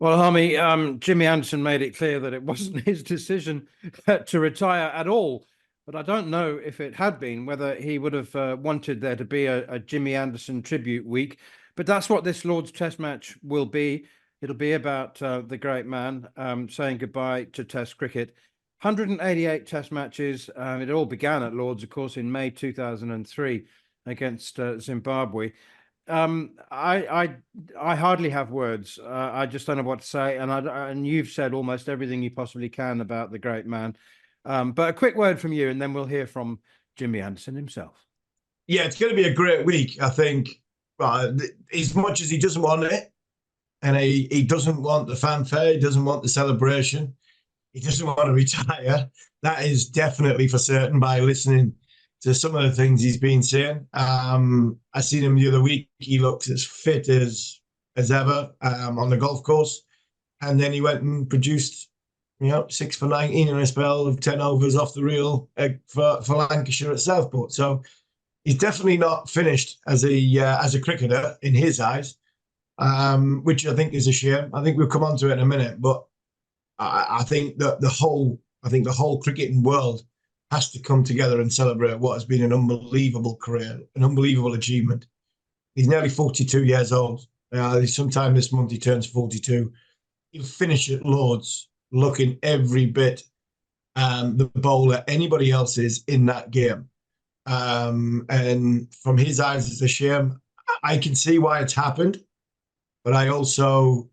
Well, Harmy, Jimmy Anderson made it clear that it wasn't his decision to retire at all. But I don't know if it had been, whether he would have wanted there to be a Jimmy Anderson tribute week. But that's what this Lord's Test match will be. It'll be about the great man saying goodbye to Test cricket. 188 Test matches. It all began at Lord's, of course, in May 2003 against Zimbabwe. I hardly have words. I just don't know what to say. And you've said almost everything you possibly can about the great man. But a quick word from you, and then we'll hear from Jimmy Anderson himself. Yeah, it's going to be a great week, I think. As much as he doesn't want it, and he doesn't want the fanfare, he doesn't want the celebration, he doesn't want to retire. That is definitely for certain by listening to some of the things he's been saying. I seen him the other week. He looks as fit as ever on the golf course. And then he went and produced, 6 for 19 in a spell of 10 overs off the reel for Lancashire at Southport. So he's definitely not finished as a cricketer in his eyes, which I think is a shame. I think we'll come on to it in a minute, but I think that the whole cricketing world has to come together and celebrate what has been an unbelievable career, an unbelievable achievement. He's nearly 42 years old. Sometime this month he turns 42. He'll finish at Lord's looking every bit the bowler anybody else is in that game. And from his eyes, it's a shame. I can see why it's happened, but I also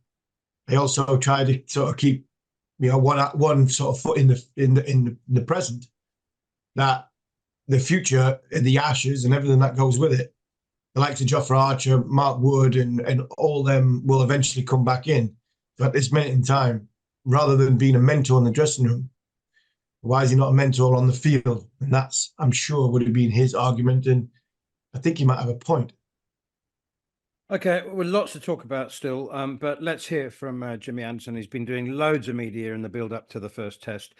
try to sort of keep one sort of foot in the present. That the future, the Ashes and everything that goes with it, the likes of Jofra Archer, Mark Wood, and all them will eventually come back in. But at this minute in time, rather than being a mentor in the dressing room, why is he not a mentor on the field? And that's, I'm sure, would have been his argument. And I think he might have a point. Okay, well, lots to talk about still, but let's hear from Jimmy Anderson. He's been doing loads of media in the build-up to the first test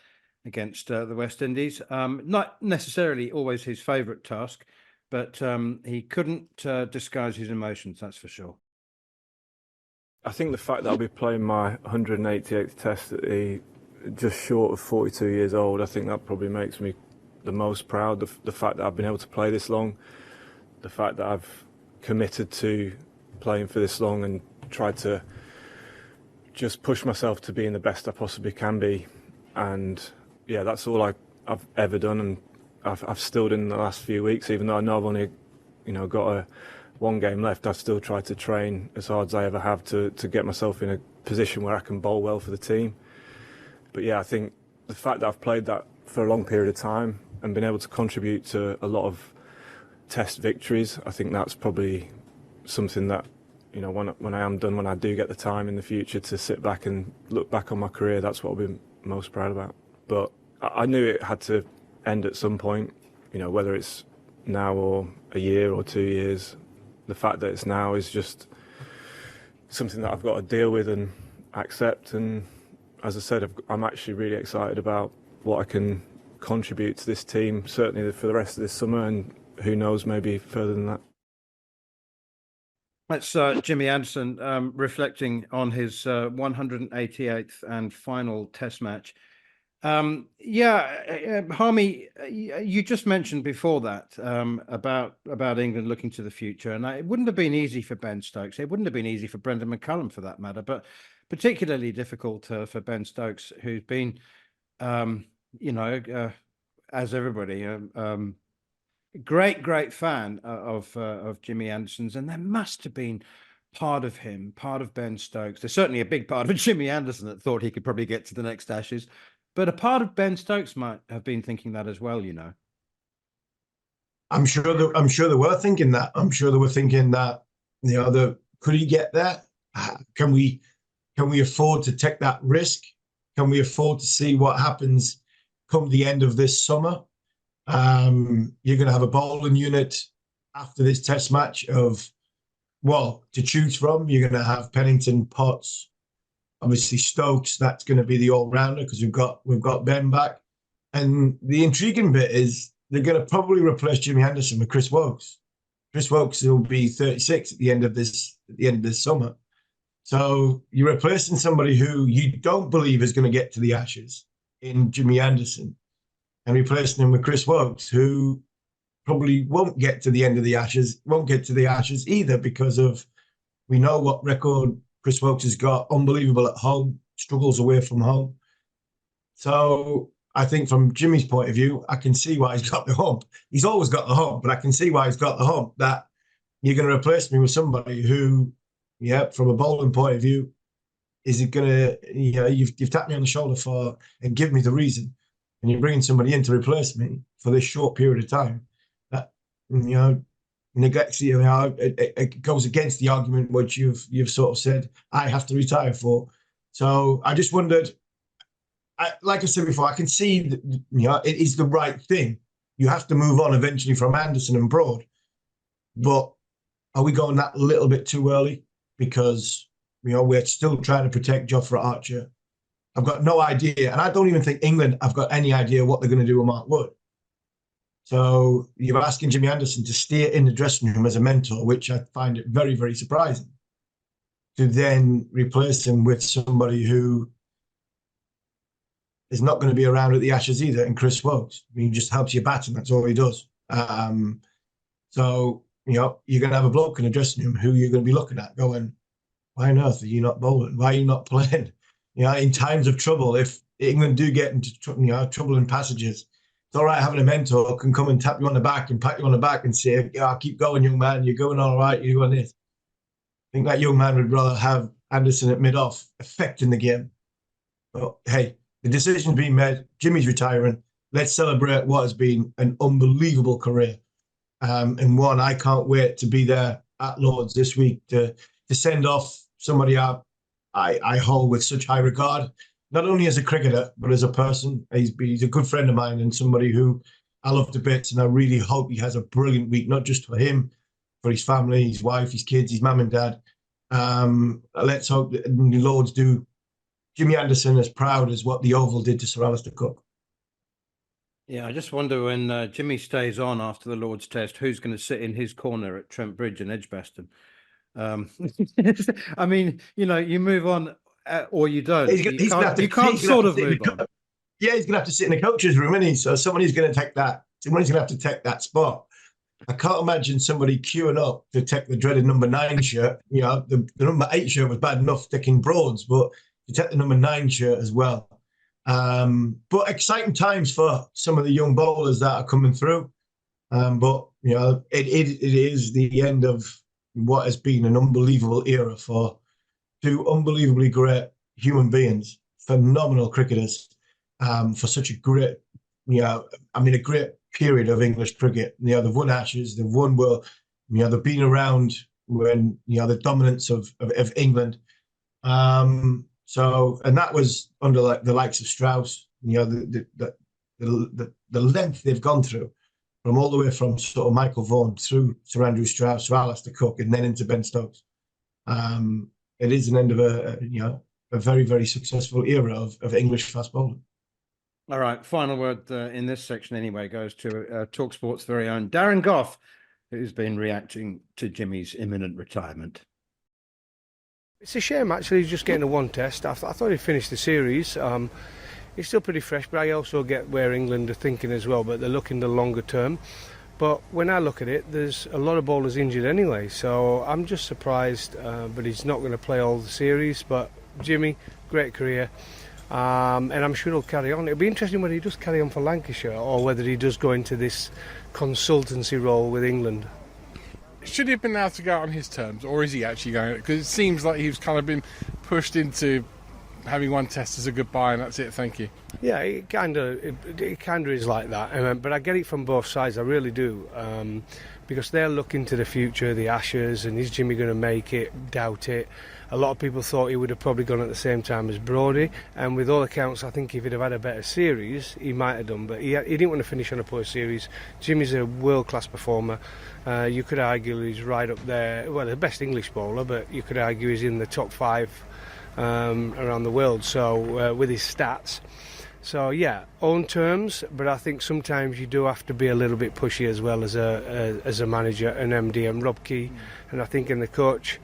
against the West Indies. Not necessarily always his favourite task, but he couldn't disguise his emotions, that's for sure. I think the fact that I'll be playing my 188th test at just short of 42 years old, I think that probably makes me the most proud. The fact that I've been able to play this long, the fact that I've committed to playing for this long and tried to just push myself to being the best I possibly can be. And yeah, that's all I've ever done, and I've still done in the last few weeks. Even though I know I've only, got one game left, I've still tried to train as hard as I ever have to get myself in a position where I can bowl well for the team. But yeah, I think the fact that I've played that for a long period of time and been able to contribute to a lot of test victories, I think that's probably something that, when I am done, when I do get the time in the future to sit back and look back on my career, that's what I'll be most proud about. But I knew it had to end at some point, whether it's now or a year or 2 years. The fact that it's now is just something that I've got to deal with and accept. And as I said, I'm actually really excited about what I can contribute to this team, certainly for the rest of this summer, and who knows, maybe further than that. That's Jimmy Anderson reflecting on his 188th and final test match. Harmy, you just mentioned before that about England looking to the future, and it wouldn't have been easy for Ben Stokes. It wouldn't have been easy for Brendan McCullum, for that matter, but particularly difficult for Ben Stokes, who's been, as everybody, great fan of Jimmy Anderson's, and there must have been part of Ben Stokes. There's certainly a big part of Jimmy Anderson that thought he could probably get to the next Ashes. But a part of Ben Stokes might have been thinking that as well, I'm sure they were thinking that. I'm sure they were thinking that, could he get there? Can we afford to take that risk? Can we afford to see what happens come the end of this summer? You're going to have a bowling unit after this test match to choose from. You're going to have Pennington, Potts, obviously Stokes. That's going to be the all-rounder because we've got Ben back. And the intriguing bit is they're going to probably replace Jimmy Anderson with Chris Woakes. Chris Woakes will be 36 at the end of this summer. So you're replacing somebody who you don't believe is going to get to the Ashes in Jimmy Anderson, and replacing him with Chris Woakes, who probably won't get to the end of the Ashes, won't get to the Ashes either, because of, we know what record Chris Woakes has got, unbelievable at home, struggles away from home. So I think from Jimmy's point of view, I can see why he's got the hump. He's always got the hump, but I can see why he's got the hump, that you're going to replace me with somebody who, yeah, from a bowling point of view, is it going to, you've tapped me on the shoulder for and give me the reason, and you're bringing somebody in to replace me for this short period of time. That, neglects, it goes against the argument which you've sort of said I have to retire for. So I just wondered, like I said before, I can see that, it is the right thing. You have to move on eventually from Anderson and Broad, but are we going that little bit too early? Because we're still trying to protect Jofra Archer. I've got no idea, and I don't even think England have got any idea what they're going to do with Mark Wood. So you're asking Jimmy Anderson to stay in the dressing room as a mentor, which I find it very, very surprising, to then replace him with somebody who is not going to be around at the Ashes either, and Chris Woakes. I mean, he just helps you bat, and that's all he does. So, you're going to have a bloke in the dressing room who you're going to be looking at going, why on earth are you not bowling? Why are you not playing? In times of trouble, if England do get into trouble in passages, it's all right having a mentor who can come and tap you on the back and pat you on the back and say, keep going, young man, you're going all right, you're doing this. I think that young man would rather have Anderson at mid-off affecting the game. But hey, the decision's been made. Jimmy's retiring. Let's celebrate what has been an unbelievable career. And one, I can't wait to be there at Lord's this week to send off somebody I hold with such high regard, not only as a cricketer, but as a person. He's a good friend of mine and somebody who I love to bits, and I really hope he has a brilliant week, not just for him, for his family, his wife, his kids, his mum and dad. Let's hope that the Lords do Jimmy Anderson as proud as what the Oval did to Sir Alistair Cook. Yeah, I just wonder when Jimmy stays on after the Lord's Test, who's going to sit in his corner at Trent Bridge and Edgbaston. I mean, you move on or you don't. You can't sort of move on. Yeah, he's going to have to sit in the coach's room, isn't he? So somebody's going to take that. Somebody's going to have to take that spot. I can't imagine somebody queuing up to take the dreaded number 9 shirt. The number 8 shirt was bad enough taking Broads, but to take the number 9 shirt as well. But exciting times for some of the young bowlers that are coming through. But it is the end of what has been an unbelievable era for two unbelievably great human beings, phenomenal cricketers, for such a great, a great period of English cricket. They've won Ashes, they've won World, they've been around when the dominance of England. So, and that was under the likes of Strauss, the length they've gone through, from all the way from sort of Michael Vaughan through Sir Andrew Strauss, Sir Alistair Cook, and then into Ben Stokes. It is an end of a very, very successful era of English fast bowling. All right, final word in this section anyway goes to talkSPORT's very own Darren Gough, who's been reacting to Jimmy's imminent retirement. It's a shame, actually, he's just getting a one test. I thought he'd finished the series. He's still pretty fresh, but I also get where England are thinking as well, but they're looking the longer term. But when I look at it, there's a lot of bowlers injured anyway, so I'm just surprised, but he's not going to play all the series. But Jimmy, great career, and I'm sure he'll carry on. It'll be interesting whether he does carry on for Lancashire or whether he does go into this consultancy role with England. Should he have been allowed to go out on his terms, or is he actually going? Because it seems like he's kind of been pushed into having one test as a goodbye and that's it, thank you. Yeah, it kind of is like that, but I get it from both sides, I really do, because they're looking to the future, the Ashes, and is Jimmy going to make it? Doubt it. A lot of people thought he would have probably gone at the same time as Brodie, and with all accounts, I think if he'd have had a better series, he might have done, but he didn't want to finish on a poor series. Jimmy's a world-class performer. You could argue he's right up there, well, the best English bowler, but you could argue he's in the top 5 around the world, so with his stats. So yeah, own terms, but I think sometimes you do have to be a little bit pushy as well as a manager, an MD, and Rob Key, and I think in the coach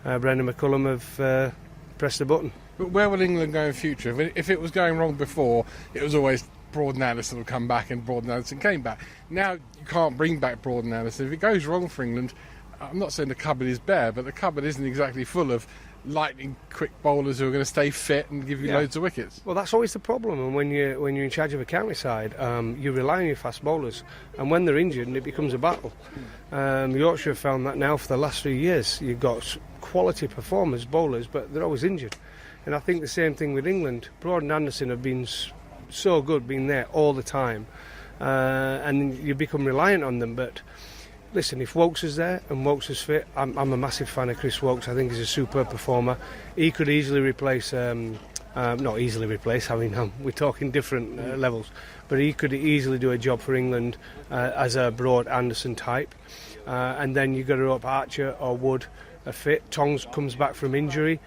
Brendan McCullum have pressed the button. But where will England go in future? If it was going wrong before, it was always Broad and Anderson would come back, and Broad and Anderson came back. Now you can't bring back Broad and Anderson. If it goes wrong for England, I'm not saying the cupboard is bare, but the cupboard isn't exactly full of lightning quick bowlers who are going to stay fit and give you loads of wickets. Well, that's always the problem. And when you're in charge of a county side, you rely on your fast bowlers, and when they're injured, it becomes a battle. Yorkshire have found that now for the last 3 years. You've got quality performers, bowlers, but they're always injured. And I think the same thing with England. Broad and Anderson have been so good, being there all the time, and you become reliant on them. But listen, if Wokes is there and Wokes is fit, I'm a massive fan of Chris Wokes. I think he's a superb performer. He could easily replace, not easily replace, we're talking different levels, but he could easily do a job for England as a Broad Anderson type. And then you've got to up Archer or Wood are fit. Tongs comes back from injury.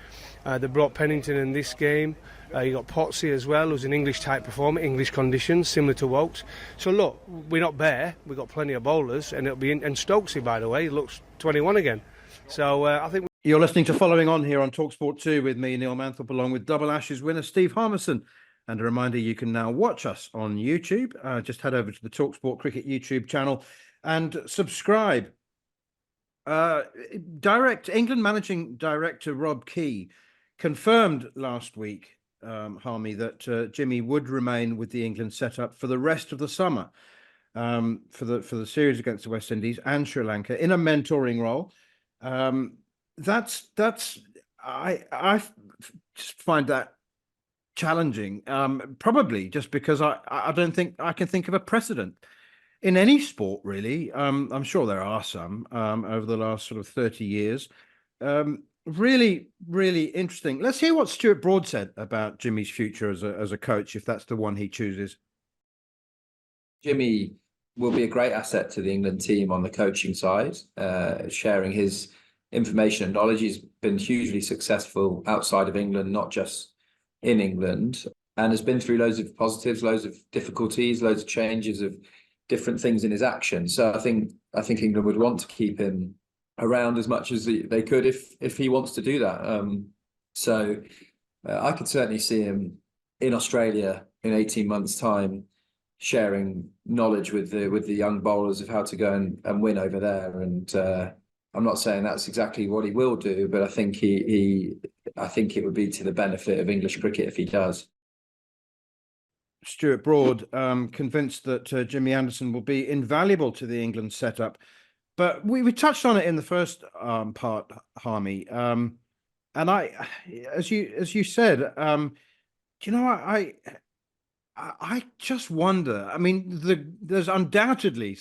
They brought Pennington in this game. You got Potsy as well, who's an English type performer, English conditions, similar to Wokes. So look, we're not bare. We've got plenty of bowlers, and it'll be and Stokesy, by the way, looks 21 again. So I think you're listening to Following On here on talkSPORT 2 with me, Neil Manthorp, along with Double Ashes winner Steve Harmison. And a reminder, you can now watch us on YouTube. Just head over to the talkSPORT Cricket YouTube channel and subscribe. England managing director Rob Key confirmed last week, Harmy, that Jimmy would remain with the England setup for the rest of the summer, for the series against the West Indies and Sri Lanka in a mentoring role. I just find that challenging, probably just because I don't think I can think of a precedent in any sport, really. I'm sure there are some over the last sort of 30 years. Really, really interesting. Let's hear what Stuart Broad said about Jimmy's future as a coach, if that's the one he chooses. Jimmy will be a great asset to the England team on the coaching side, sharing his information and knowledge. He's been hugely successful outside of England, not just in England, and has been through loads of positives, loads of difficulties, loads of changes of different things in his action. So I think England would want to keep him around as much as they could if he wants to do that. So I could certainly see him in Australia in 18 months' time, sharing knowledge with the young bowlers of how to go and win over there. And I'm not saying that's exactly what he will do, but I think I think it would be to the benefit of English cricket if he does. Stuart Broad, convinced that Jimmy Anderson will be invaluable to the England setup. But we touched on it in the first part, Harmy. And as you said, I just wonder. I mean, there's undoubtedly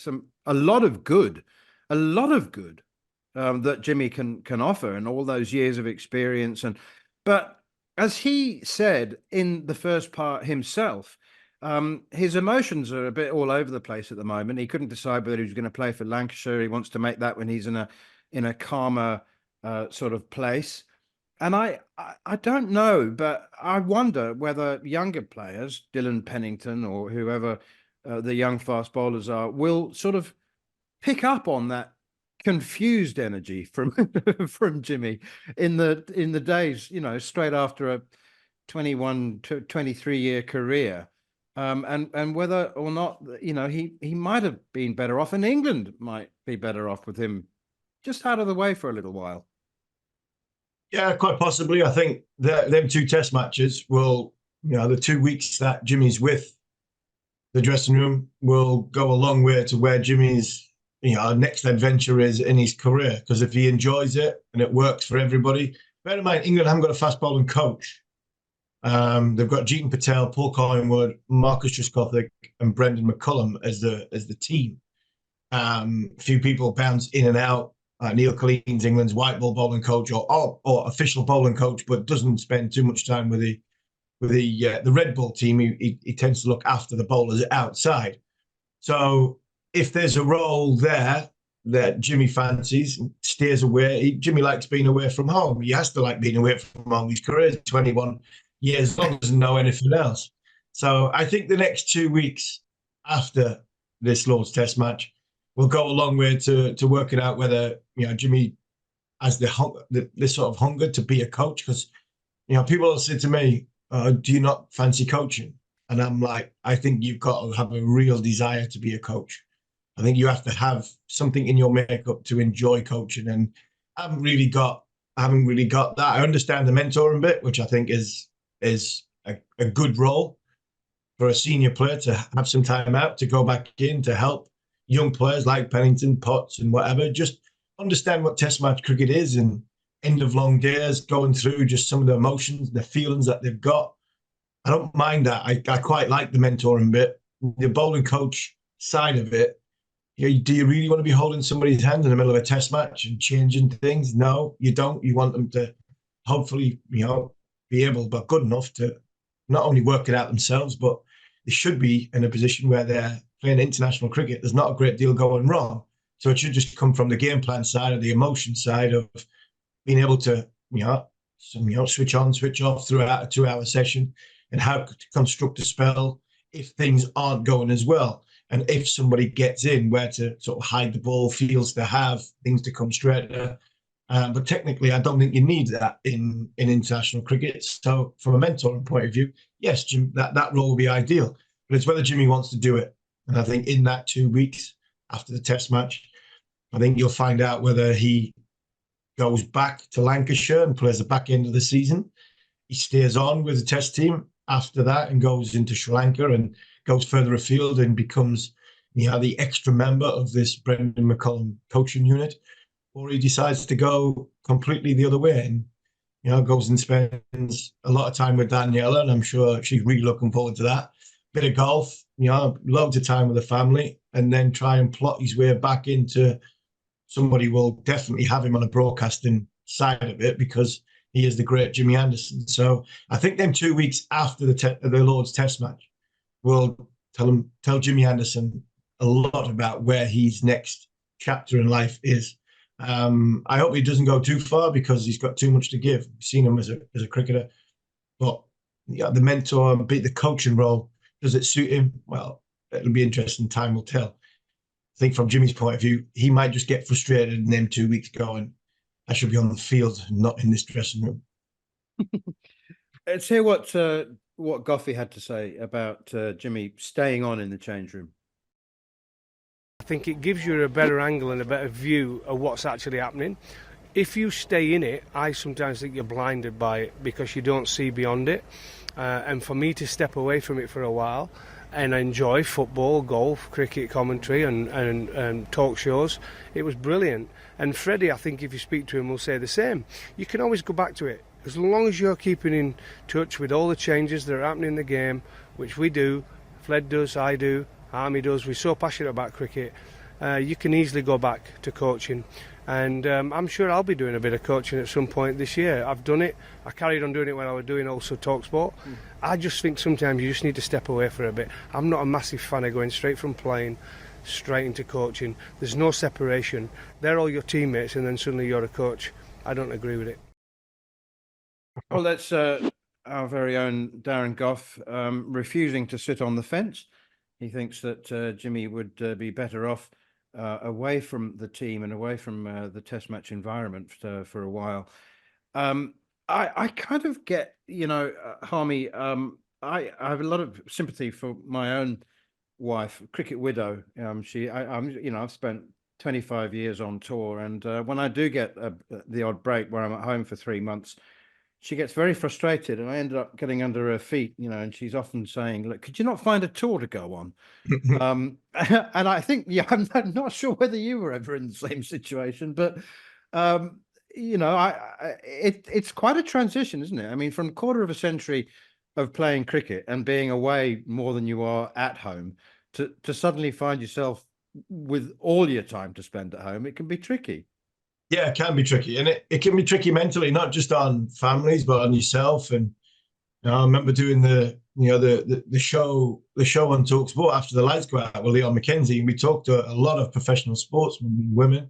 a lot of good that Jimmy can offer, and all those years of experience. But as he said in the first part himself, his emotions are a bit all over the place at the moment. He couldn't decide whether he was going to play for Lancashire. He wants to make that when he's in a calmer sort of place. And I don't know, but I wonder whether younger players, Dylan Pennington or whoever the young fast bowlers are, will sort of pick up on that confused energy from Jimmy in the days, straight after a 21 to 23 year career. And whether or not, he might have been better off, and England might be better off with him just out of the way for a little while. Yeah, quite possibly. I think them two test matches will, the 2 weeks that Jimmy's with the dressing room will go a long way to where Jimmy's, next adventure is in his career. Because if he enjoys it and it works for everybody, bear in mind, England haven't got a fast bowling coach. They've got Jeetan Patel, Paul Collingwood, Marcus Trescothick, and Brendan McCullum as the team. A few people bounce in and out. Neil Colleen's England's white ball bowling coach or official bowling coach, but doesn't spend too much time with the Red Bull team. He tends to look after the bowlers outside. So if there's a role there that Jimmy fancies, stays away. Jimmy likes being away from home. He has to like being away from home. His career is 21 years long, doesn't know anything else. So I think the next 2 weeks after this Lord's Test match will go a long way to working out whether Jimmy has the sort of hunger to be a coach. Because, people will say to me, do you not fancy coaching? And I'm like, I think you've got to have a real desire to be a coach. I think you have to have something in your makeup to enjoy coaching. And I haven't really got that. I understand the mentoring bit, which I think is a good role for a senior player to have some time out, to go back in, to help young players like Pennington, Potts and whatever, just understand what Test match cricket is and end of long days, going through just some of the emotions, the feelings that they've got. I don't mind that. I quite like the mentoring bit. The bowling coach side of it, do you really want to be holding somebody's hand in the middle of a Test match and changing things? No, you don't. You want them to hopefully, be able, but good enough to not only work it out themselves, but they should be in a position where they're playing international cricket. There's not a great deal going wrong. So it should just come from the game plan side or the emotion side of being able to, switch on, switch off throughout a 2-hour session, and how to construct a spell if things aren't going as well. And if somebody gets in, where to sort of hide the ball, fields to have, things to come straighter. But technically, I don't think you need that in international cricket. So from a mentoring point of view, yes, Jim, that role will be ideal. But it's whether Jimmy wants to do it. And I think in that 2 weeks after the Test match, I think you'll find out whether he goes back to Lancashire and plays the back end of the season. He stays on with the Test team after that and goes into Sri Lanka and goes further afield and becomes the extra member of this Brendan McCullum coaching unit, or he decides to go completely the other way and goes and spends a lot of time with Daniela, and I'm sure she's really looking forward to that. Bit of golf, loads of time with the family, and then try and plot his way back into somebody will definitely have him on a broadcasting side of it, because he is the great Jimmy Anderson. So I think them 2 weeks after the Lord's Test match will tell Jimmy Anderson a lot about where his next chapter in life is. I hope he doesn't go too far, because he's got too much to give. We've seen him as a cricketer, but the mentor, the coaching role, does it suit him? Well, it'll be interesting. Time will tell. I think from Jimmy's point of view, he might just get frustrated in them 2 weeks going, I should be on the field, not in this dressing room. Let's hear what Goughy had to say about Jimmy staying on in the change room. I think it gives you a better angle and a better view of what's actually happening. If you stay in it, I sometimes think you're blinded by it because you don't see beyond it. And for me to step away from it for a while and enjoy football, golf, cricket commentary and talk shows, it was brilliant. And Freddie, I think if you speak to him, will say the same. You can always go back to it. As long as you're keeping in touch with all the changes that are happening in the game, which we do, Fled does, I do, Army does, we're so passionate about cricket, you can easily go back to coaching. And I'm sure I'll be doing a bit of coaching at some point this year. I've done it. I carried on doing it when I was doing also talkSPORT. I just think sometimes you just need to step away for a bit. I'm not a massive fan of going straight from playing straight into coaching. There's no separation. They're all your teammates and then suddenly you're a coach. I don't agree with it. Well, that's our very own Darren Gough refusing to sit on the fence. He thinks that Jimmy would be better off away from the team and away from the Test match environment for a while. I kind of get, Harmy, I have a lot of sympathy for my own wife, cricket widow. I've spent 25 years on tour, and when I do get the odd break where I'm at home for 3 months, she gets very frustrated, and I ended up getting under her feet, and she's often saying, look, could you not find a tour to go on? And I think, I'm not sure whether you were ever in the same situation, but, it's quite a transition, isn't it? I mean, from a quarter of a century of playing cricket and being away more than you are at home to suddenly find yourself with all your time to spend at home, it can be tricky. Yeah, it can be tricky, and it can be tricky mentally, not just on families, but on yourself. And I remember doing the show on talkSPORT after the lights go out with Leon McKenzie, and we talked to a lot of professional sportsmen and women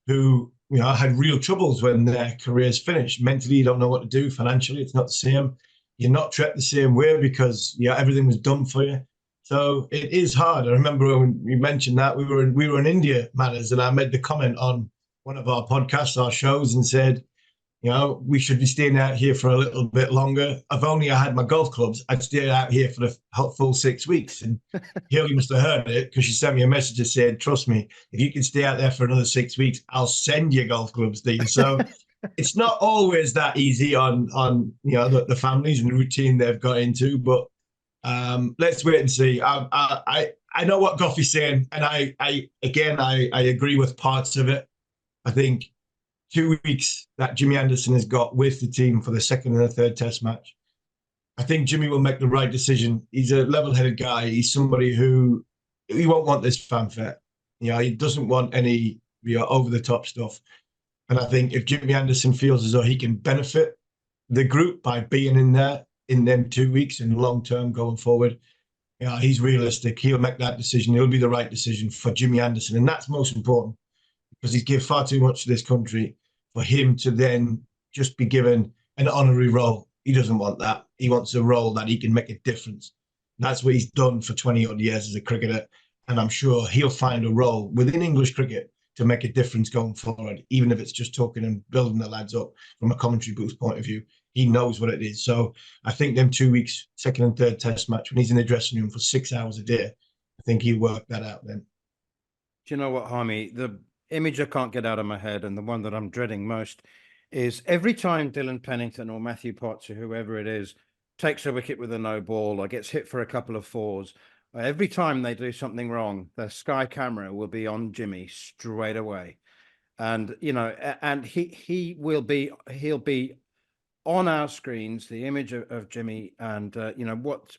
who had real troubles when their careers finished. Mentally, you don't know what to do. Financially, it's not the same. You're not treated the same way because everything was done for you. So it is hard. I remember when you mentioned that we were in India matters, and I made the comment on one of our podcasts, our shows, and said, you know, we should be staying out here for a little bit longer. If only I had my golf clubs, I'd stay out here for the full 6 weeks. And Haley must have heard it because she sent me a message that said, trust me, if you can stay out there for another 6 weeks, I'll send you golf clubs, Dean. So it's not always that easy on you know, the families and the routine they've got into, but let's wait and see. I know what Gough is saying, and I agree with parts of it. I think 2 weeks that Jimmy Anderson has got with the team for the second and the third test match, I think Jimmy will make the right decision. He's a level-headed guy. He's somebody who he won't want this fanfare. You know, he doesn't want any over-the-top stuff. And I think if Jimmy Anderson feels as though he can benefit the group by being in there in them 2 weeks and long-term going forward, you know, he's realistic. He'll make that decision. It'll be the right decision for Jimmy Anderson. And that's most important because he's given far too much to this country for him to then just be given an honorary role. He doesn't want that. He wants a role that he can make a difference. And that's what he's done for 20 odd years as a cricketer. And I'm sure he'll find a role within English cricket to make a difference going forward, even if it's just talking and building the lads up from a commentary booth point of view. He knows what it is. So I think them 2 weeks, second and third test match, when he's in the dressing room for 6 hours a day, I think he'll work that out then. Do you know what, Harmy? The image I can't get out of my head, and the one that I'm dreading most, is every time Dylan Pennington or Matthew Potts or whoever it is takes a wicket with a no ball or gets hit for a couple of fours, every time they do something wrong, the Sky camera will be on Jimmy straight away. And, you know, and he'll be on our screens, the image of Jimmy, and, you know, what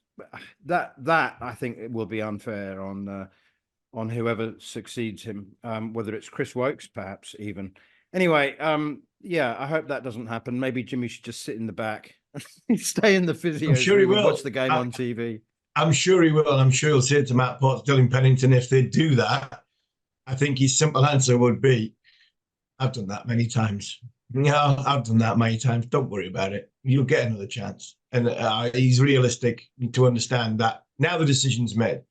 that I think it will be unfair on whoever succeeds him, whether it's Chris Wokes, perhaps even. Anyway, yeah, I hope that doesn't happen. Maybe Jimmy should just sit in the back, stay in the physio. I'm sure he will. Watch the game on TV. I'm sure he will. I'm sure he'll say to Matt Potts, Dylan Pennington, if they do that, I think his simple answer would be, I've done that many times. Yeah, I've done that many times. Don't worry about it. You'll get another chance. And he's realistic to understand that now the decision's made.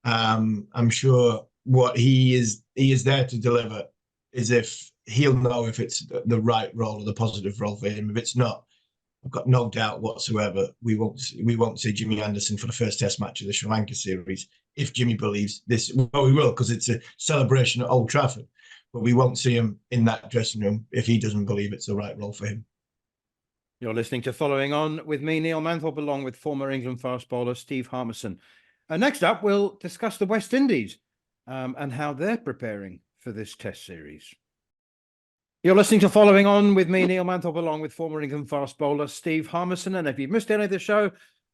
I'm sure what he is there to deliver is if he'll know if it's the right role or the positive role for him. If it's not, I've got no doubt whatsoever we won't see Jimmy Anderson for the first test match of the Sri Lanka series. If Jimmy believes this, well, we will, because it's a celebration at Old Trafford. But we won't see him in that dressing room if he doesn't believe it's the right role for him. You're listening to Following On with me, Neil Manthorp, along with former England fast bowler Steve Harmison. Next up, we'll discuss the West Indies and how they're preparing for this test series. You're listening to Following On with me, Neil Manthorp, along with former England fast bowler Steve Harmison. And if you've missed any of the show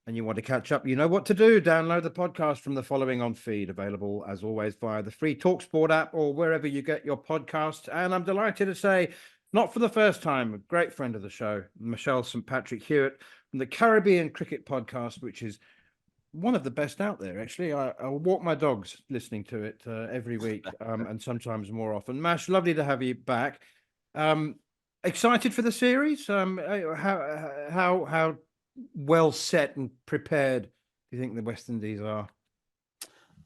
and you want to catch up, you know what to do. Download the podcast from the Following On feed, available as always via the free talkSPORT app or wherever you get your podcasts. And I'm delighted to say, not for the first time, a great friend of the show, Machel St Patrick Hewitt from the Caribbean Cricket Podcast, which is one of the best out there, actually. I walk my dogs listening to it every week and sometimes more often. Mash, lovely to have you back. Excited for the series? How well set and prepared do you think the West Indies are?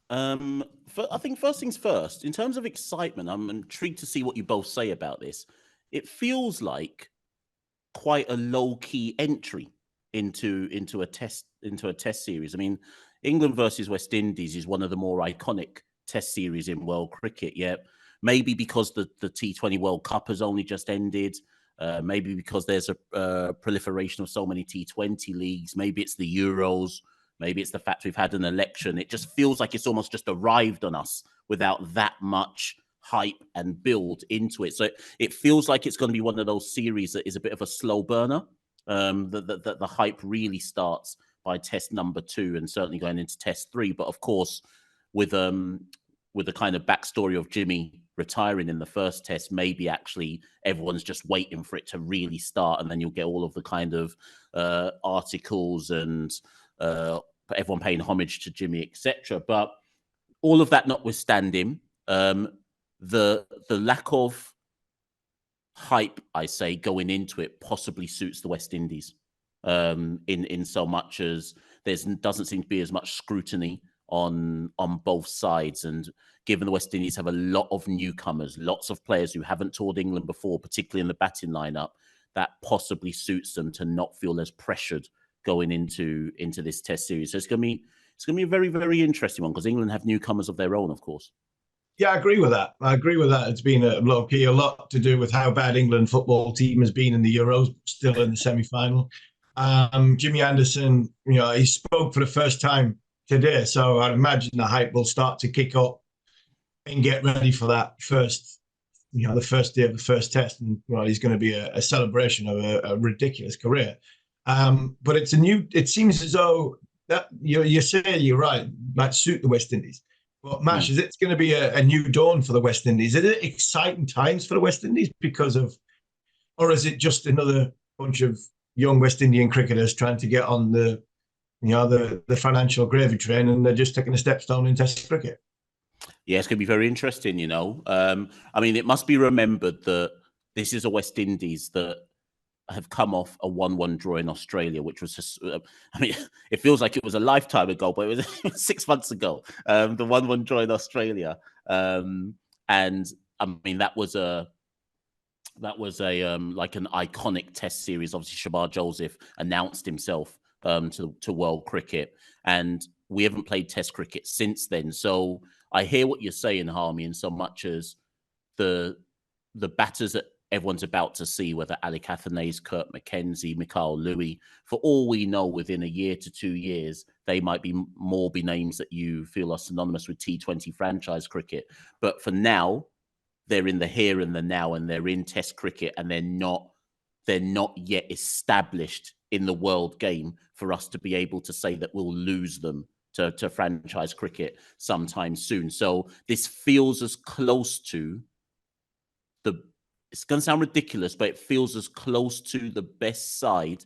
I think first things first, in terms of excitement, I'm intrigued to see what you both say about this. It feels like quite a low-key entry into a test series. I mean, England versus West Indies is one of the more iconic test series in world cricket. Yeah, maybe because the T20 World Cup has only just ended. Maybe because there's a proliferation of so many T20 leagues. Maybe it's the Euros. Maybe it's the fact we've had an election. It just feels like it's almost just arrived on us without that much hype and build into it. So it feels like it's going to be one of those series that is a bit of a slow burner. The hype really starts by test number 2 and certainly going into test 3. But of course, with the kind of backstory of Jimmy retiring in the first test, maybe actually everyone's just waiting for it to really start, and then you'll get all of the kind of articles and everyone paying homage to Jimmy, etc. But all of that notwithstanding, the lack of hype, I say, going into it possibly suits the West Indies in so much as there doesn't seem to be as much scrutiny on both sides. And given the West Indies have a lot of newcomers, lots of players who haven't toured England before, particularly in the batting lineup, that possibly suits them to not feel as pressured going into this Test series. So it's going to be a very, very interesting one because England have newcomers of their own, of course. Yeah, I agree with that. It's been a lot to do with how bad England football team has been in the Euros, still in the semi-final. Jimmy Anderson, he spoke for the first time today, so I'd imagine the hype will start to kick up and get ready for that first, the first day of the first Test, and he's going to be a celebration of a ridiculous career. But it seems as though that you're saying you're right, might suit the West Indies. But Mash, is it going to be a new dawn for the West Indies? Is it exciting times for the West Indies or is it just another bunch of young West Indian cricketers trying to get on the financial gravy train, and they're just taking a stepstone in Test cricket? Yeah, it's going to be very interesting, I mean, it must be remembered that this is a West Indies that have come off a 1-1 draw in Australia, which was just, it feels like it was a lifetime ago, but it was 6 months ago, the 1-1 draw in Australia. And I mean, that was like an iconic Test series. Obviously, Shamar Joseph announced himself to world cricket, and we haven't played Test cricket since then. So I hear what you're saying, Harmy, in so much as the batters that everyone's about to see, whether Alec Athanaze, Kurt McKenzie, Mikhail Louis, for all we know, within a year to 2 years, they might be names that you feel are synonymous with T20 franchise cricket. But for now, they're in the here and the now, and they're in Test cricket, and they're not yet established in the world game for us to be able to say that we'll lose them to franchise cricket sometime soon. So this feels as close to it's going to sound ridiculous, but it feels as close to the best side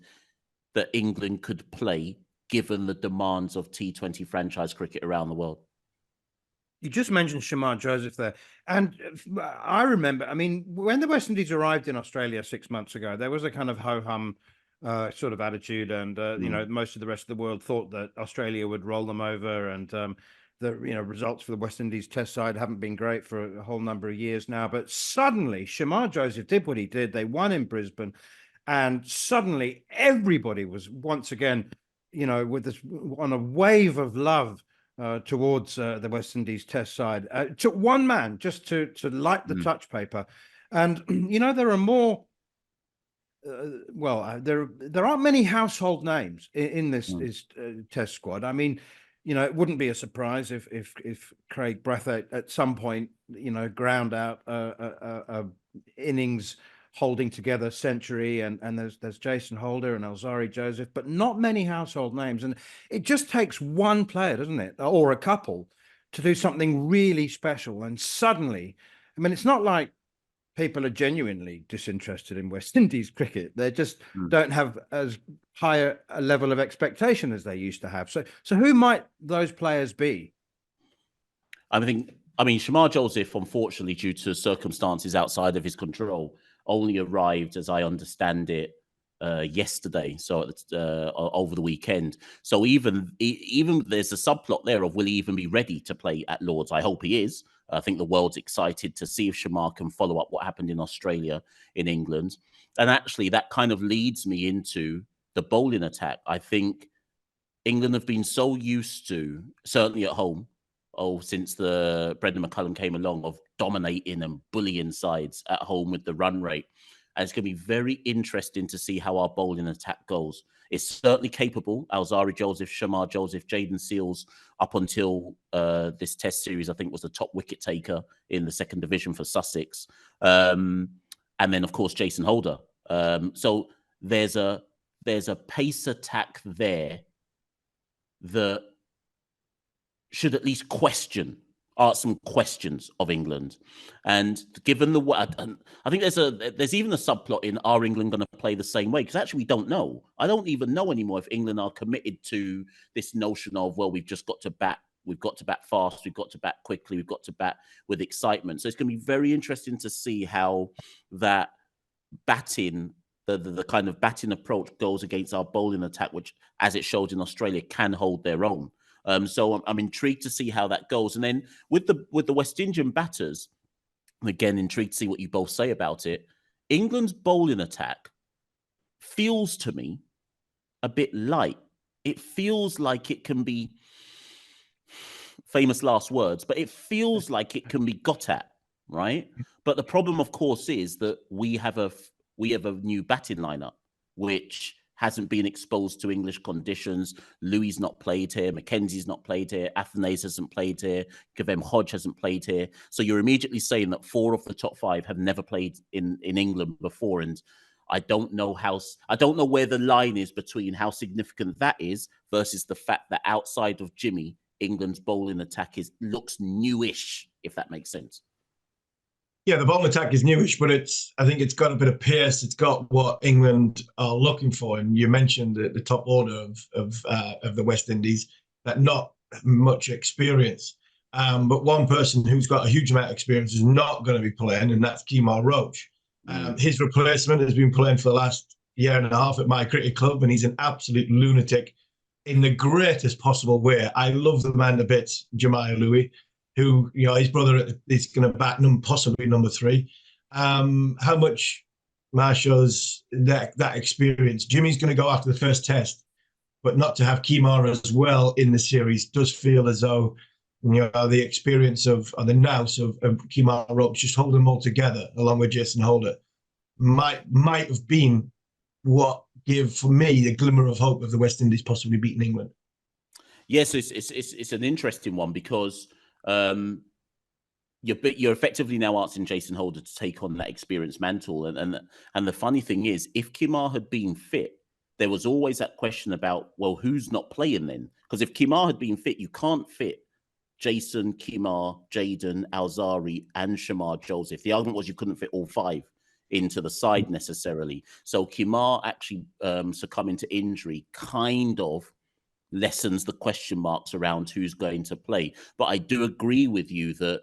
that England could play, given the demands of T20 franchise cricket around the world. You just mentioned Shamar Joseph there. And I remember, I mean, when the West Indies arrived in Australia 6 months ago, there was a kind of ho-hum sort of attitude. And, most of the rest of the world thought that Australia would roll them over. And the results for the West Indies Test side haven't been great for a whole number of years now. But suddenly, Shamar Joseph did what he did. They won in Brisbane. And suddenly, everybody was once again, with this on a wave of love towards the West Indies Test side. It took one man just to light the touch paper. And, there are more. There aren't many household names in this Test squad. I mean, it wouldn't be a surprise if Craig Brathwaite at some point, ground out a innings holding together century, and there's Jason Holder and Alzari Joseph, but not many household names. And it just takes one player, doesn't it, or a couple, to do something really special. And suddenly, I mean, it's not like people are genuinely disinterested in West Indies cricket. They just don't have as high a level of expectation as they used to have. So who might those players be? I mean, Shamar Joseph, unfortunately, due to circumstances outside of his control, only arrived, as I understand it, yesterday. So over the weekend. So even there's a subplot there of will he even be ready to play at Lord's? I hope he is. I think the world's excited to see if Shamar can follow up what happened in Australia, in England. And actually, that kind of leads me into the bowling attack. I think England have been so used to, certainly at home, since the Brendan McCullum came along, of dominating and bullying sides at home with the run rate. And it's going to be very interesting to see how our bowling attack goes. It's certainly capable. Alzari Joseph, Shamar Joseph, Jayden Seales, up until this Test series, I think was the top wicket taker in the second division for Sussex. And then, of course, Jason Holder. So there's a pace attack there that should at least ask some questions of England. And given I think there's even a subplot in, are England going to play the same way? Because actually we don't know. I don't even know anymore if England are committed to this notion of, well, we've just got to bat. We've got to bat fast. We've got to bat quickly. We've got to bat with excitement. So it's going to be very interesting to see how that batting, the kind of batting approach goes against our bowling attack, which, as it showed in Australia, can hold their own. So I'm intrigued to see how that goes. And then with the West Indian batters, again, intrigued to see what you both say about it. England's bowling attack feels to me a bit light. It feels like it can be, famous last words, but it feels like it can be got at, right? But the problem, of course, is that we have a new batting lineup, which hasn't been exposed to English conditions. Louis not played here, Mackenzie's not played here, Athanaze hasn't played here, Kavem Hodge hasn't played here. So you're immediately saying that 4 of the top 5 have never played in England before. And I don't know where the line is between how significant that is versus the fact that outside of Jimmy, England's bowling attack looks newish, if that makes sense. Yeah, the bowling attack is newish, but I think it's got a bit of pace. It's got what England are looking for. And you mentioned the top order of the West Indies, that not much experience. But one person who's got a huge amount of experience is not going to be playing, and that's Kemar Roach. His replacement has been playing for the last year and a half at my cricket club, and he's an absolute lunatic in the greatest possible way. I love the man to bits, Jemiah Louis, who, his brother is going to bat possibly number 3. How much Machel's that experience. Jimmy's going to go after the first test, but not to have Kemar as well in the series does feel as though, the experience of the nous of Kemar Roach just holding them all together along with Jason Holder might have been what gave, for me, the glimmer of hope of the West Indies possibly beating England. Yes, it's an interesting one because you're effectively now asking Jason Holder to take on that experienced mantle. And the funny thing is, if Kemar had been fit, there was always that question about, well, who's not playing then? Because if Kemar had been fit, you can't fit Jason, Kemar, Jaden, Alzari, and Shamar Joseph. The argument was you couldn't fit all 5 into the side necessarily. So Kemar actually succumbing to injury kind of lessens the question marks around who's going to play. But I do agree with you that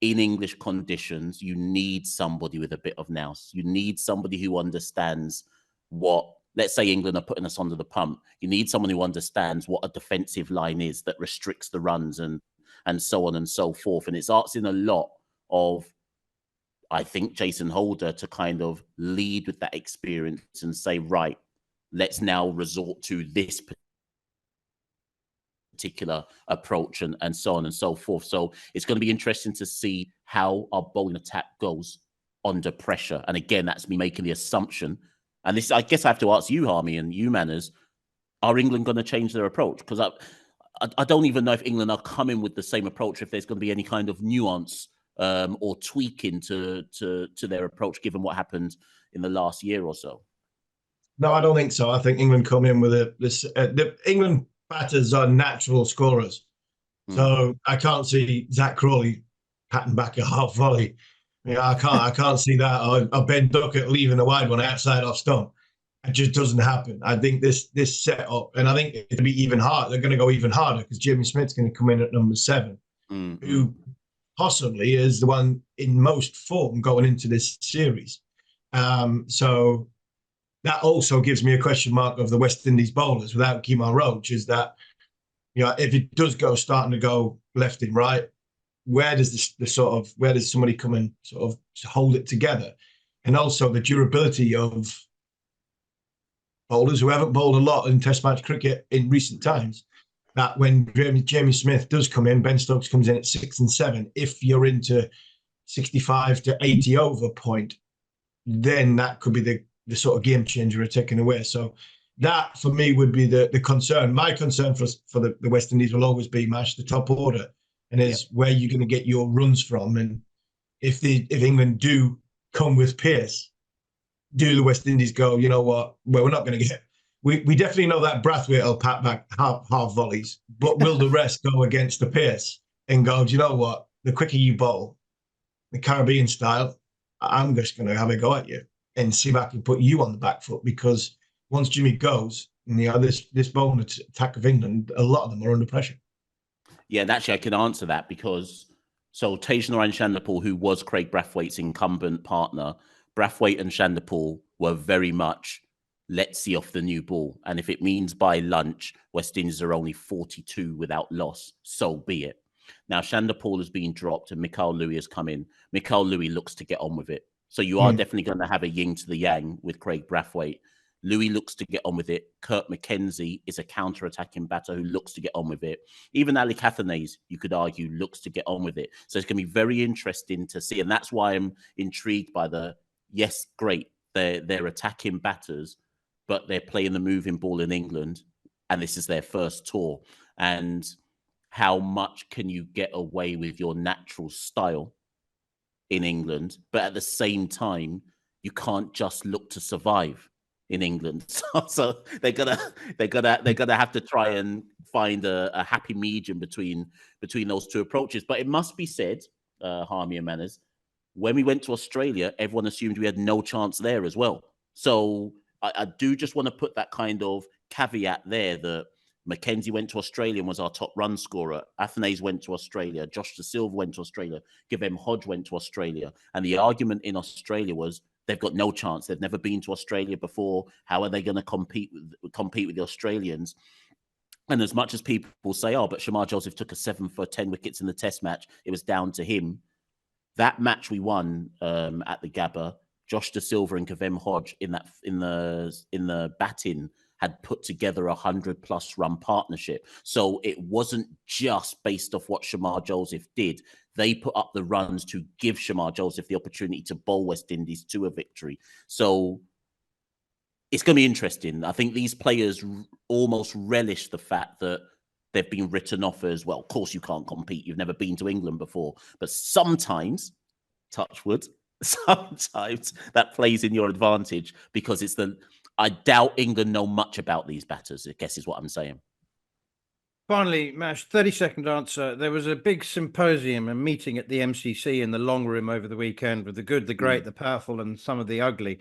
in English conditions, you need somebody with a bit of nous. You need somebody who understands what, let's say England are putting us under the pump. You need someone who understands what a defensive line is that restricts the runs and so on and so forth. And it's asking a lot of, I think, Jason Holder to kind of lead with that experience and say, right, let's now resort to this particular approach and so on and so forth. So it's going to be interesting to see how our bowling attack goes under pressure. And again, that's me making the assumption. And this, I guess I have to ask you, Harmy, and you, Manners, are England going to change their approach? Because I don't even know if England are coming with the same approach, if there's going to be any kind of nuance or tweaking to their approach, given what happened in the last year or so. No, I don't think so. I think England come in with the England batters are natural scorers. So I can't see Zach Crawley patting back a half volley. I can't see that. Or Ben Duckett leaving a wide one outside off stump. It just doesn't happen. I think this setup, and I think it'll be even harder. They're going to go even harder because Jimmy Smith's going to come in at number 7, who possibly is the one in most form going into this series. So that also gives me a question mark of the West Indies bowlers without Kemar Roach, is that, if it does starting to go left and right, where does where does somebody come and sort of hold it together? And also the durability of bowlers who haven't bowled a lot in Test match cricket in recent times, that when Jamie Smith does come in, Ben Stokes comes in at 6 and 7. If you're into 65 to 80 over point, then that could be the sort of game changer are taken away. So that for me would be the concern. My concern for the West Indies will always be, Mash, the top order, and is where you're going to get your runs from. And if England do come with pace, do the West Indies go, you know what, well, we're not going to get, we definitely know that Brathwaite will pat back half volleys, but will the rest go against the pace and go, do you know what, the quicker you bowl, the Caribbean style, I'm just going to have a go at you and see if I can put you on the back foot, because once Jimmy goes, this bowling attack of England, a lot of them are under pressure. Yeah, and actually I can answer that because, so Tagenarine Chanderpaul, who was Craig Brathwaite's incumbent partner, Brathwaite and Chanderpaul were very much let's see off the new ball. And if it means by lunch, West Indies are only 42 without loss, so be it. Now, Shander Paul has been dropped and Mikael Louis has come in. Mikael Louis looks to get on with it. So you are definitely going to have a yin to the yang with Craig Brathwaite. Louis looks to get on with it. Kurt McKenzie is a counter-attacking batter who looks to get on with it. Even Ali Cathanes, you could argue, looks to get on with it. So it's going to be very interesting to see. And that's why I'm intrigued by yes, great, they're attacking batters, but they're playing the moving ball in England, and this is their first tour. And how much can you get away with your natural style in England, but at the same time, you can't just look to survive in England. So they're gonna have to try and find a happy medium between those two approaches. But it must be said, Harmy and Manners, when we went to Australia, everyone assumed we had no chance there as well. So I do just want to put that kind of caveat there that Mackenzie went to Australia and was our top run scorer. Athanaze went to Australia. Josh De Silva went to Australia. Givem Hodge went to Australia. And the argument in Australia was they've got no chance. They've never been to Australia before. How are they going to compete with the Australians? And as much as people say, oh, but Shamar Joseph took a 7 for 10 wickets in the Test match, it was down to him. That match we won at the Gabba, Josh De Silva and Givem Hodge in the batting had put together 100+ run partnership. So it wasn't just based off what Shamar Joseph did. They put up the runs to give Shamar Joseph the opportunity to bowl West Indies to a victory. So it's going to be interesting. I think these players almost relish the fact that they've been written off as, well, of course you can't compete. You've never been to England before. But sometimes, touch wood, sometimes that plays in your advantage because I doubt England know much about these batters, I guess is what I'm saying. Finally, Mash, 30-second answer. There was a big symposium, a meeting at the MCC in the long room over the weekend with the good, the great, the powerful, and some of the ugly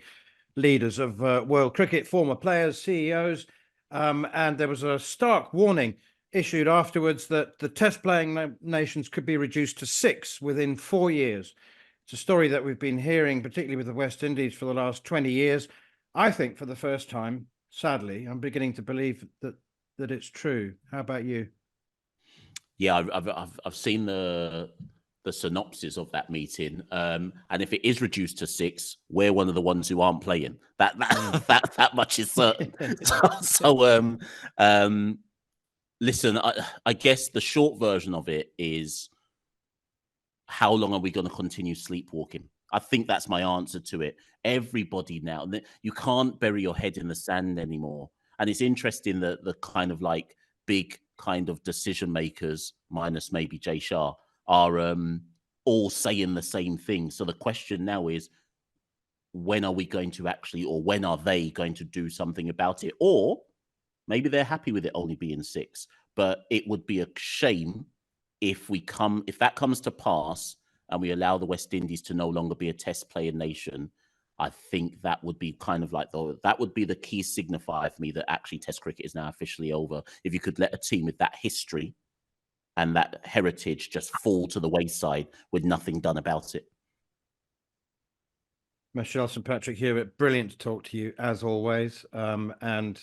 leaders of world cricket, former players, CEOs. And there was a stark warning issued afterwards that the test-playing nations could be reduced to 6 within 4 years. It's a story that we've been hearing, particularly with the West Indies, for the last 20 years. I think for the first time, sadly, I'm beginning to believe that it's true. How about you? Yeah, I've seen the synopsis of that meeting, and if it is reduced to 6, we're one of the ones who aren't playing. That much is certain. Listen, I guess the short version of it is, how long are we going to continue sleepwalking? I think that's my answer to it. Everybody now, you can't bury your head in the sand anymore. And it's interesting that the kind of like big kind of decision makers, minus maybe Jay Shah, are all saying the same thing. So the question now is, when are we going to actually, or when are they going to do something about it? Or maybe they're happy with it only being 6, but it would be a shame if that comes to pass and we allow the West Indies to no longer be a test playing nation. I think that would be kind of like that would be the key signifier for me that actually Test cricket is now officially over. If you could let a team with that history and that heritage just fall to the wayside with nothing done about it. Machel St Patrick Hewitt, brilliant to talk to you as always. And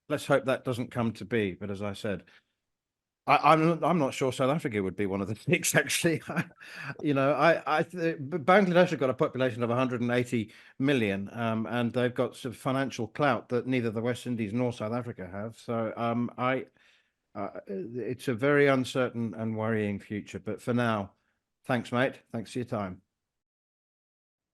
let's hope that doesn't come to be. But as I said, I'm not sure South Africa would be one of the 6, actually. Bangladesh have got a population of 180 million, and they've got some financial clout that neither the West Indies nor South Africa have. So it's a very uncertain and worrying future. But for now, thanks, mate. Thanks for your time.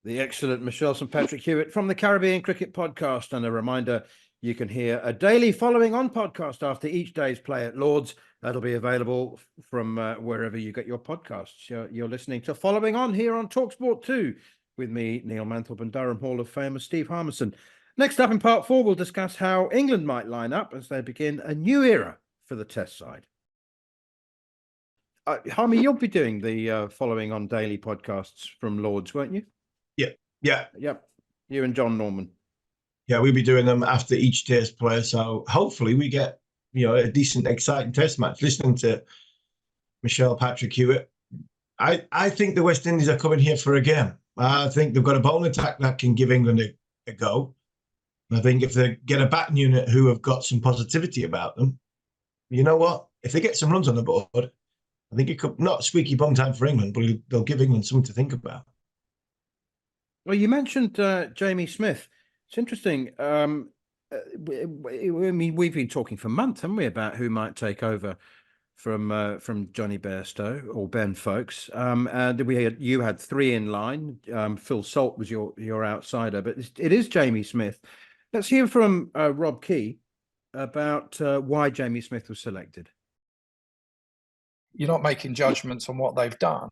The excellent Machel St Patrick Hewitt from the Caribbean Cricket Podcast. And a reminder, you can hear a daily following on podcast after each day's play at Lord's. That'll be available from wherever you get your podcasts. You're listening to Following On here on talkSPORT 2 with me, Neil Manthorp, and Durham Hall of Famer Steve Harmison. Next up in part 4, we'll discuss how England might line up as they begin a new era for the Test side. Harmy, you'll be doing the Following On daily podcasts from Lord's, won't you? Yeah. Yep. You and John Norman. Yeah, we'll be doing them after each Test play. So hopefully we get a decent, exciting Test match. Listening to Machel Patrick Hewitt, I think the West Indies are coming here for a game. I think they've got a bowling attack that can give England a go. And I think if they get a batting unit who have got some positivity about them, you know what? If they get some runs on the board, I think it could, not squeaky bum time for England, but they'll give England something to think about. Well, you mentioned Jamie Smith. It's interesting. I mean, we've been talking for months, haven't we, about who might take over from Johnny Bairstow or Ben Folkes. And you had three in line. Phil Salt was your outsider, but it is Jamie Smith. Let's hear from Rob Key about why Jamie Smith was selected. You're not making judgments on what they've done.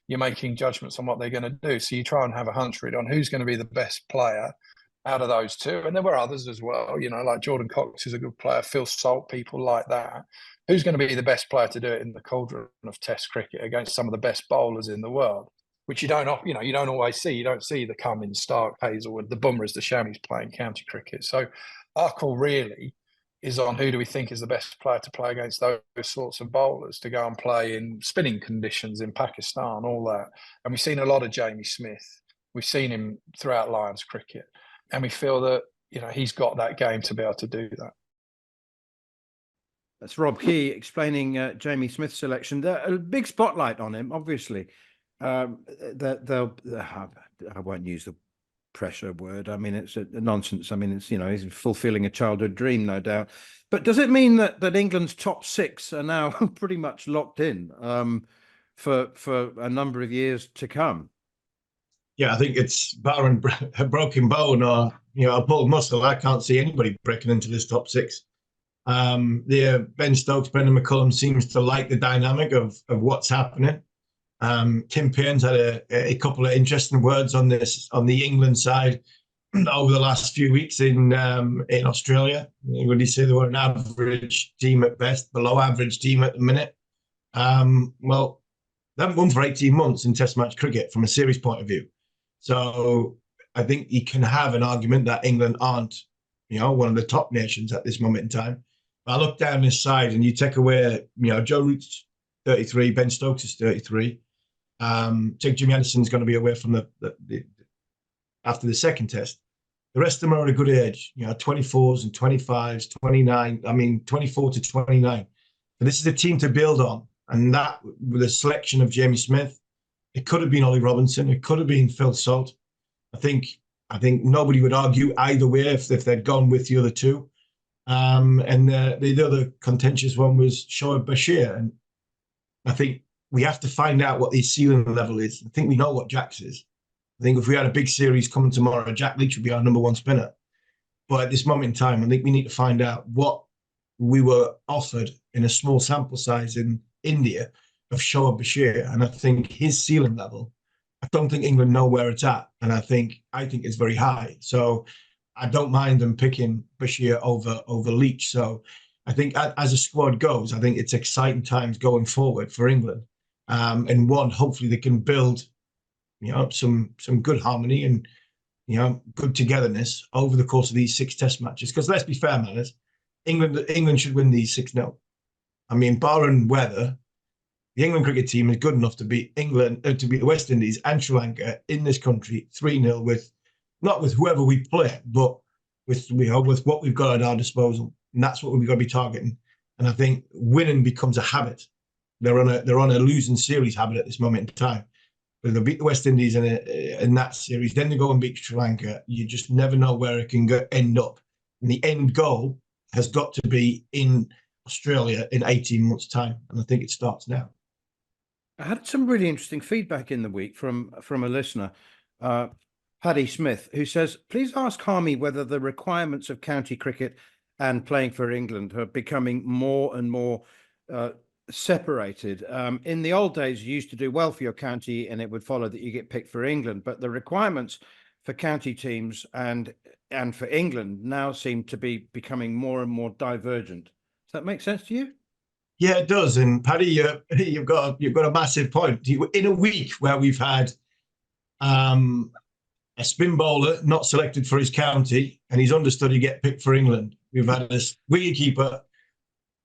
You're making judgments on what they're going to do. So you try and have a hunch read on who's going to be the best player out of those two. And there were others as well, like Jordan Cox is a good player, Phil Salt, people like that. Who's going to be the best player to do it in the cauldron of Test cricket against some of the best bowlers in the world, which you don't always see. You don't see the Cummins, Stark, Hazelwood, the Bumrahs, the Shamis playing county cricket. So our call really is on who do we think is the best player to play against those sorts of bowlers, to go and play in spinning conditions in Pakistan, all that. And we've seen a lot of Jamie Smith. We've seen him throughout Lions cricket. And we feel that, he's got that game to be able to do that. That's Rob Key explaining Jamie Smith's selection. A big spotlight on him, obviously. I won't use the pressure word. I mean, it's a nonsense. I mean, it's, he's fulfilling a childhood dream, no doubt. But does it mean that England's top six are now pretty much locked in for a number of years to come? Yeah, I think it's barring a broken bone or a pulled muscle. I can't see anybody breaking into this top six. Ben Stokes, Brendan McCullum seems to like the dynamic of what's happening. Tim Payne's had a couple of interesting words on the England side over the last few weeks in Australia. When he say they were an average team at best, below average team at the minute. Well, they haven't won for 18 months in Test match cricket from a series point of view. So I think you can have an argument that England aren't, one of the top nations at this moment in time. I look down this side and you take away, Joe Root's 33, Ben Stokes is 33. Tig Jimmy Anderson's going to be away from the after the second test. The rest of them are at a good age, 24s and 25s, 29. I mean, 24 to 29. But this is a team to build on. And that, with a selection of Jamie Smith, it could have been Ollie Robinson. It could have been Phil Salt. I think nobody would argue either way if they'd gone with the other two. And the other contentious one was Shoaib Bashir. And I think we have to find out what his ceiling level is. I think we know what Jack's is. I think if we had a big series coming tomorrow, Jack Leach would be our number one spinner. But at this moment in time, I think we need to find out what we were offered in a small sample size in India of Shoaib Bashir. And I think his ceiling level, I don't think England know where it's at. And I think it's very high. So I don't mind them picking Bashir over Leach. So I think as a squad goes, I think it's exciting times going forward for England. And hopefully they can build, some good harmony and, good togetherness over the course of these 6 Test matches. Because let's be fair, man, England should win these 6-0. I mean, barring weather, the England cricket team is good enough to beat to beat the West Indies and Sri Lanka in this country 3-0 not with whoever we play, but with what we've got at our disposal. And that's what we've got to be targeting. And I think winning becomes a habit. They're on a losing series habit at this moment in time. But they'll beat the West Indies in that series, then they go and beat Sri Lanka. You just never know where it can end up. And the end goal has got to be in Australia in 18 months' time. And I think it starts now. I had some really interesting feedback in the week from a listener, Paddy Smith, who says, please ask Harmy whether the requirements of county cricket and playing for England are becoming more and more separated. In the old days, you used to do well for your county and it would follow that you get picked for England. But the requirements for county teams and for England now seem to be becoming more and more divergent. Does that make sense to you? Yeah, it does. And Paddy, you've got a massive point. In a week where we've had a spin bowler not selected for his county and he's understudy get picked for England. We've had a wicketkeeper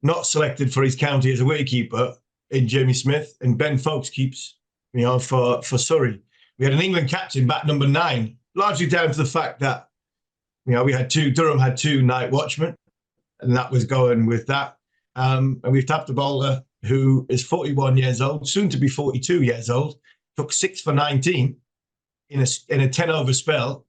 not selected for his county as a wicketkeeper in Jamie Smith, and Ben Folkes keeps, for Surrey. We had an England captain, bat number 9, largely down to the fact that Durham had 2 night watchmen, and that was going with that. And we've tapped a bowler who is 41 years old, soon to be 42 years old, took 6 for 19 in a 10 over spell,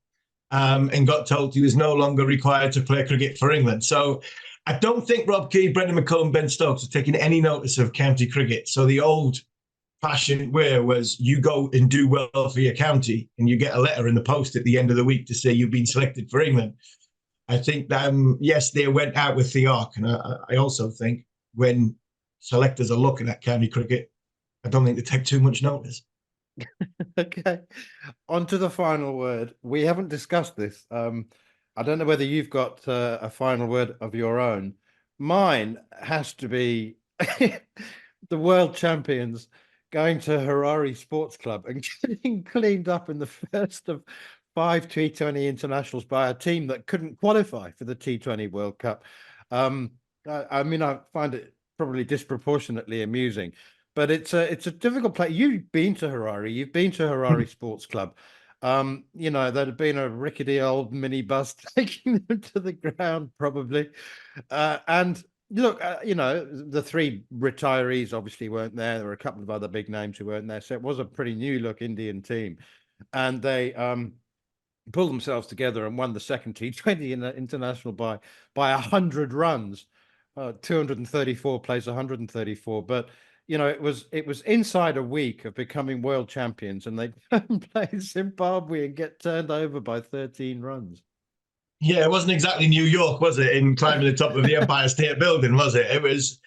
and got told he was no longer required to play cricket for England. So I don't think Rob Key, Brendan McCullum, Ben Stokes are taking any notice of county cricket. So the old-fashioned way was you go and do well for your county, and you get a letter in the post at the end of the week to say you've been selected for England. I think that, yes, they went out with the arc. And I also think when selectors are looking at county cricket, I don't think they take too much notice. Okay, on to the final word. We haven't discussed this. I don't know whether you've got a final word of your own. Mine has to be the world champions going to Harare Sports Club and getting cleaned up in the first of 5 T20 internationals by a team that couldn't qualify for the T20 World Cup. I mean, I find it probably disproportionately amusing, but it's a difficult play. You've been to Harare. You've been to Harare Sports Club. You know, there'd have been a rickety old minibus taking them to the ground probably. And look, you know, the 3 retirees obviously weren't there. There were a couple of other big names who weren't there. So it was a pretty new look Indian team. And they pulled themselves together and won the second T20 in the international by 100 runs. 234 plays 134. But you know, it was inside a week of becoming world champions, and they play Zimbabwe and get turned over by 13 runs. Yeah, it wasn't exactly New York, was it? In climbing the top of the Empire State Building, was it? It was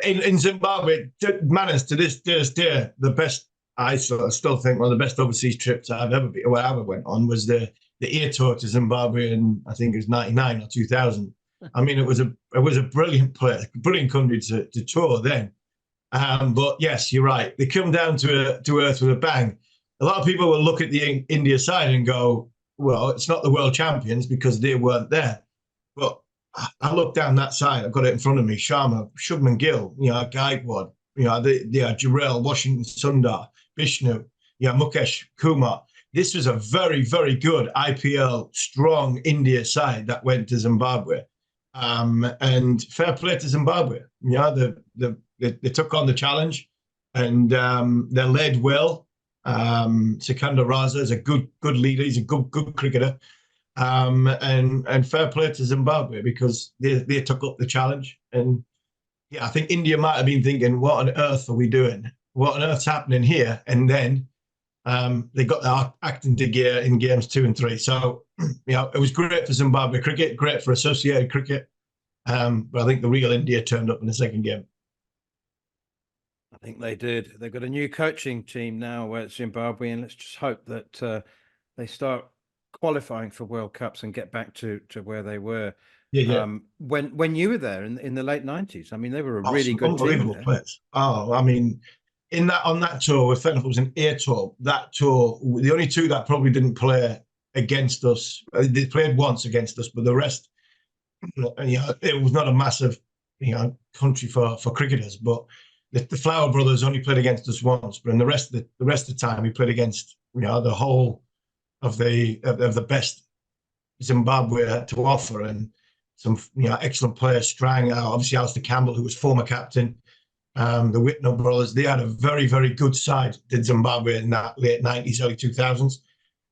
in Zimbabwe. Manners to this day, the best. I still think one of the best overseas trips I've ever been, where I ever went on, was the air tour to Zimbabwe in, I think it was 99 or 2000. I mean, it was a brilliant place, brilliant country to tour then. But yes, you're right. They come down to earth with a bang. A lot of people will look at the India side and go, well, it's not the world champions because they weren't there. But I look down that side. I've got it in front of me. Sharma, Shubman Gill, Gaikwad, Jarrell, Washington Sundar, Vishnu, Mukesh Kumar. This was a very, very good IPL strong India side that went to Zimbabwe. And fair play to Zimbabwe. They took on the challenge, and they led well. Sikandar Raza is a good leader. He's a good cricketer. And fair play to Zimbabwe because they took up the challenge. And yeah, I think India might have been thinking, what on earth are we doing? What on earth's happening here? And then they got their act into gear in games 2 and 3. So, it was great for Zimbabwe cricket, great for associated cricket. But I think the real India turned up in the second game. I think they did. They've got a new coaching team now at Zimbabwe, and let's just hope that they start qualifying for World Cups and get back to where they were. Yeah. When you were there in the late 90s. I mean, they were a really good unbelievable team. Players. Oh, I mean, on that tour, with Fenton was an air tour. That tour, the only 2 that probably didn't play against us, they played once against us, but the rest, it was not a massive, country for cricketers. But the Flower brothers only played against us once, but in the rest of the time, we played against the whole of the best Zimbabwe had to offer, and some excellent players. Strang, obviously Alistair Campbell, who was former captain. The Whitnell brothers, they had a very, very good side, did Zimbabwe in that late 90s, early 2000s.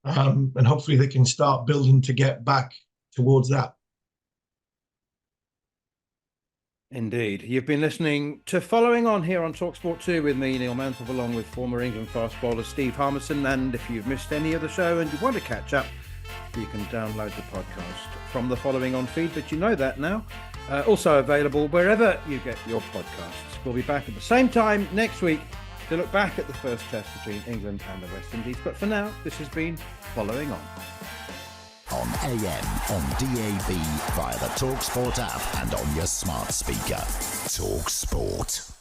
And hopefully they can start building to get back towards that. Indeed. You've been listening to Following On here on talkSPORT 2 with me, Neil Manthorp, along with former England fast bowler Steve Harmison. And if you've missed any of the show and you want to catch up, you can download the podcast from the Following On feed, but you know that now. Also available wherever you get your podcasts. We'll be back at the same time next week to look back at the first test between England and the West Indies. But for now, this has been Following On. On AM, on DAB, via the talkSPORT app and on your smart speaker. talkSPORT.